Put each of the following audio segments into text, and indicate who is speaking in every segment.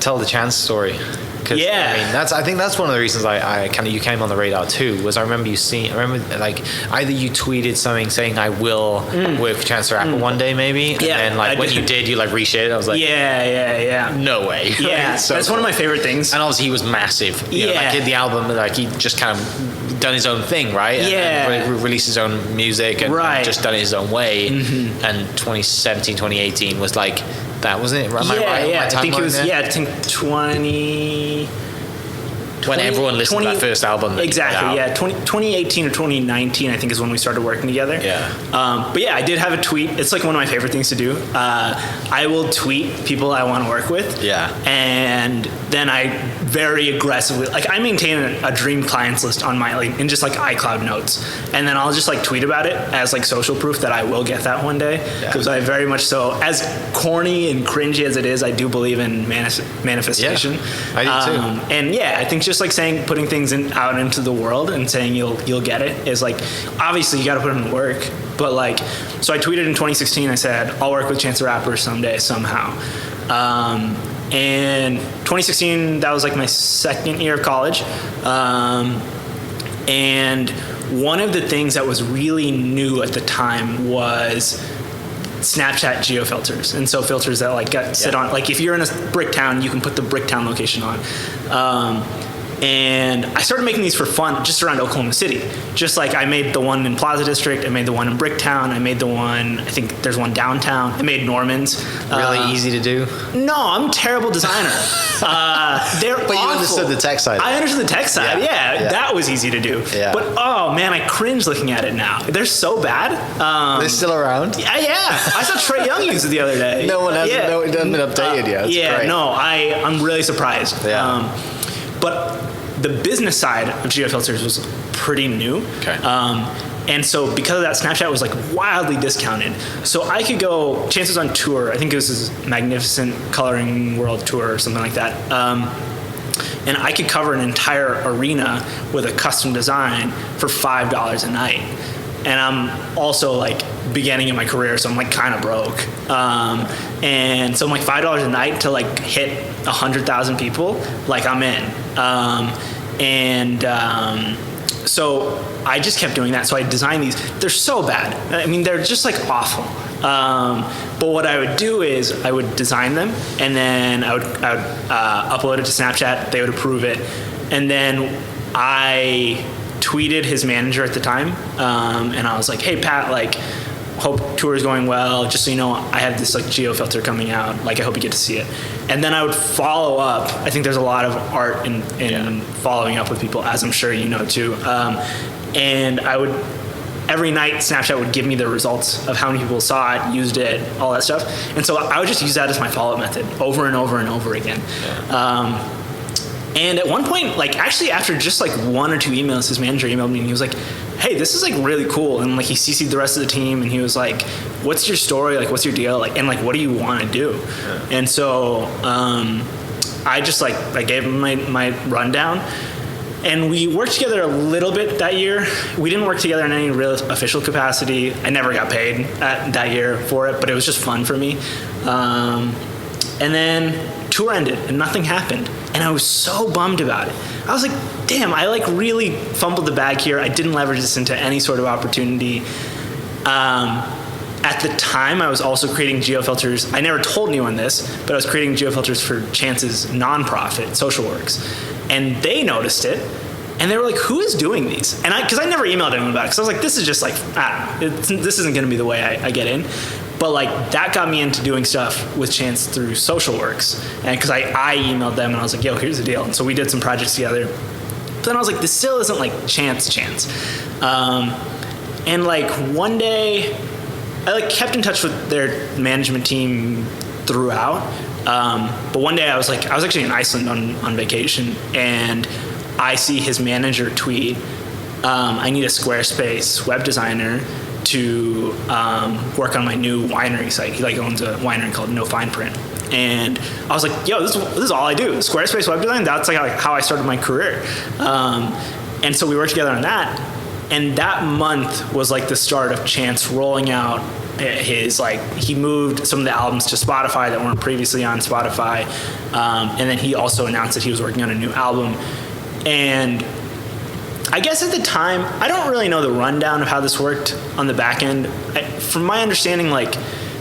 Speaker 1: tell the Chance story.
Speaker 2: Yeah,
Speaker 1: I mean, I think that's one of the reasons I kind of you came on the radar too. Was I remember like either you tweeted something saying I will work for Chance the Rapper one day maybe, and then like when you did, you like reshared it. I was like,
Speaker 2: yeah,
Speaker 1: no way.
Speaker 2: Yeah,
Speaker 1: so
Speaker 2: that's one of my favorite things.
Speaker 1: And obviously he was massive. You know, like the album, like he just kind of done his own thing, right? And released his own music and just done it his own way. And 2017, 2018 was like. That wasn't it? Am I right?
Speaker 2: Yeah. I think it was. There? Yeah, I think 20.
Speaker 1: When everyone listened to that first album.
Speaker 2: Exactly. Yeah, 2018 or 2019, I think, is when we started working together.
Speaker 1: Yeah.
Speaker 2: But yeah, I did have a tweet. It's like one of my favorite things to do. I will tweet people I want to work with.
Speaker 1: Yeah.
Speaker 2: And then I very aggressively, like, I maintain a dream clients list on my, like, in just like iCloud notes, and then I'll just like tweet about it as like social proof that I will get that one day. Because I very much so, as corny and cringy as it is, I do believe in manifestation.
Speaker 1: Yeah, I do too.
Speaker 2: And yeah, I think just like putting things out into the world and saying you'll get it is like, obviously you got to put in work, but like, so I tweeted in 2016, I said, I'll work with Chance the Rapper someday, somehow. And 2016, that was like my second year of college. And one of the things that was really new at the time was Snapchat geofilters, and so filters that like sit on, like if you're in a brick town, you can put the brick town location on. And I started making these for fun just around Oklahoma City. Just like I made the one in Plaza District, I made the one in Bricktown, I made the one, I think there's one downtown, I made Norman's.
Speaker 1: Really easy to do?
Speaker 2: No, I'm a terrible designer. They're
Speaker 1: But
Speaker 2: awful.
Speaker 1: you understood the tech side.
Speaker 2: I understood the tech side, yeah. That was easy to do.
Speaker 1: Yeah.
Speaker 2: But oh man, I cringe looking at it now. They're so bad.
Speaker 1: They're still around?
Speaker 2: Yeah. I saw Trey Young use it the other day.
Speaker 1: No one has, it hasn't been updated yet. It's great.
Speaker 2: No, I'm really surprised.
Speaker 1: Yeah.
Speaker 2: But the business side of geofilters was pretty new.
Speaker 1: Okay.
Speaker 2: And so because of that, Snapchat was like wildly discounted. So I could go, Chance was on tour, I think it was his Magnificent Coloring World Tour or something like that. And I could cover an entire arena with a custom design for $5 a night. And I'm also like beginning in my career, so I'm like kind of broke. And so I'm like $5 a night to like hit 100,000 people, like I'm in. So I just kept doing that. So I designed these. They're so bad. I mean, they're just like awful. But what I would do is I would design them, and then I would upload it to Snapchat. They would approve it, and then I tweeted his manager at the time, and I was like, "Hey Pat, like, hope tour is going well. Just so you know, I have this like geofilter coming out. Like, I hope you get to see it." And then I would follow up. I think there's a lot of art in following up with people, as I'm sure you know too. And I would, every night Snapchat would give me the results of how many people saw it, used it, all that stuff. And so I would just use that as my follow-up method over and over and over again. Yeah. And at one point, like actually after just like one or two emails, his manager emailed me and he was like, "Hey, this is like really cool." And like he CC'd the rest of the team and he was like, "What's your story? Like, what's your deal? Like, and like, what do you want to do?" Yeah. And so I just like I gave him my rundown. And we worked together a little bit that year. We didn't work together in any real official capacity. I never got paid that year for it, but it was just fun for me. And then tour ended and nothing happened. And I was so bummed about it. I was like, damn, I like really fumbled the bag here. I didn't leverage this into any sort of opportunity. At the time, I was also creating geofilters. I never told anyone this, but I was creating geofilters for Chance's nonprofit, Socialworks. And they noticed it, and they were like, "Who is doing these?" And because I never emailed anyone about it, because I was like, "This is just like, I don't know, this isn't going to be the way I get in." But like that got me into doing stuff with Chance through Socialworks, and because I emailed them and I was like, "Yo, here's the deal." And so we did some projects together. But then I was like, "This still isn't like Chance." And like one day, I like kept in touch with their management team throughout. But one day I was actually in Iceland on vacation, and I see his manager tweet, "I need a Squarespace web designer to work on my new winery site." He like owns a winery called No Fine Print. And I was like, "Yo, this is all I do. Squarespace web design, that's like how I started my career." And so we worked together on that. And that month was like the start of Chance rolling out his, like, he moved some of the albums to Spotify that weren't previously on Spotify. And then he also announced that he was working on a new album. And I guess at the time, I don't really know the rundown of how this worked on the back end. From my understanding, like,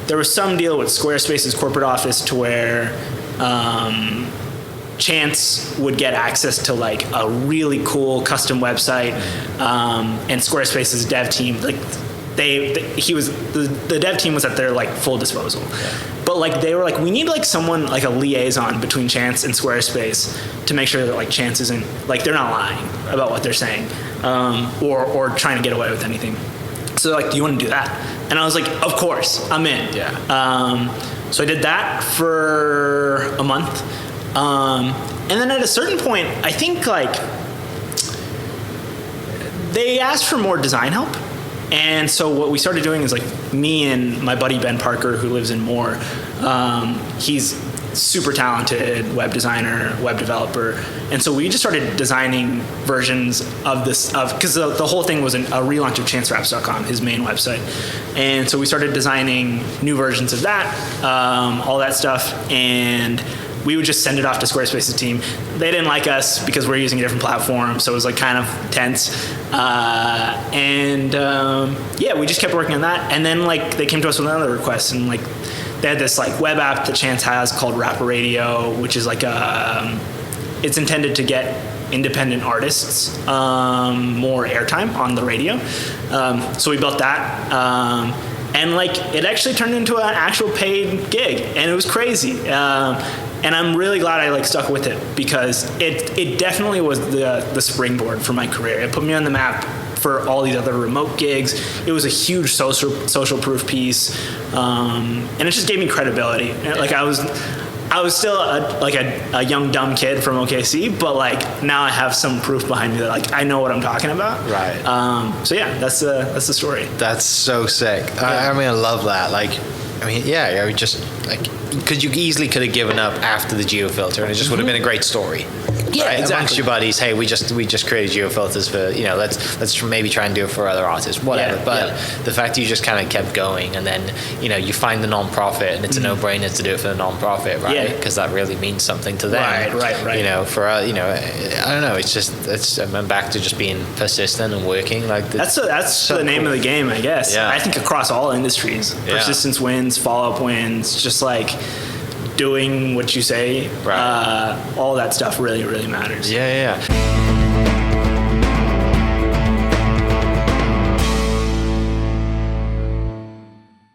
Speaker 2: there was some deal with Squarespace's corporate office to where Chance would get access to like a really cool custom website, and Squarespace's dev team, like, the dev team was at their like full disposal. But like they were like, we need like someone, like a liaison between Chance and Squarespace to make sure that like Chance isn't, like, they're not lying about what they're saying, or trying to get away with anything. So they're like, do you want to do that? And I was like, of course, I'm in. So I did that for a month. And then at a certain point, I think like they asked for more design help. And so what we started doing is, like, me and my buddy Ben Parker, who lives in Moore, he's super talented web designer, web developer. And so we just started designing versions of this, because the whole thing was a relaunch of chanceraps.com, his main website. And so we started designing new versions of that, all that stuff. And we would just send it off to Squarespace's team. They didn't like us because we're using a different platform, so it was like kind of tense. We just kept working on that. And then like they came to us with another request, and like they had this like web app that Chance has called Rapper Radio, which is like it's intended to get independent artists more airtime on the radio. So we built that. And like it actually turned into an actual paid gig, and it was crazy. And I'm really glad I like stuck with it, because it definitely was the springboard for my career. It put me on the map for all these other remote gigs. It was a huge social proof piece, and it just gave me credibility. Like I was still a young dumb kid from OKC, but like now I have some proof behind me that like I know what I'm talking about.
Speaker 1: Right.
Speaker 2: So yeah, that's the story.
Speaker 1: That's so sick. Yeah. I mean, I love that. Like, I mean, yeah, I would just like, because you easily could have given up after the geofilter, and it just would have been a great story.
Speaker 2: Yeah,
Speaker 1: right?
Speaker 2: exactly.
Speaker 1: Amongst your buddies, hey, we just created geofilters for, you know, let's maybe try and do it for other artists, whatever. But the fact that you just kind of kept going, and then, you know, you find the non-profit, and it's a no-brainer to do it for the non-profit, right? Because that really means something to them.
Speaker 2: Right.
Speaker 1: You know, for you know, I don't know. I'm back to just being persistent and working. Like
Speaker 2: that's so the name of the game, I guess.
Speaker 1: Yeah.
Speaker 2: I think across all industries, persistence wins, follow-up wins. Just like doing what you say, all that stuff really, really matters.
Speaker 1: Yeah.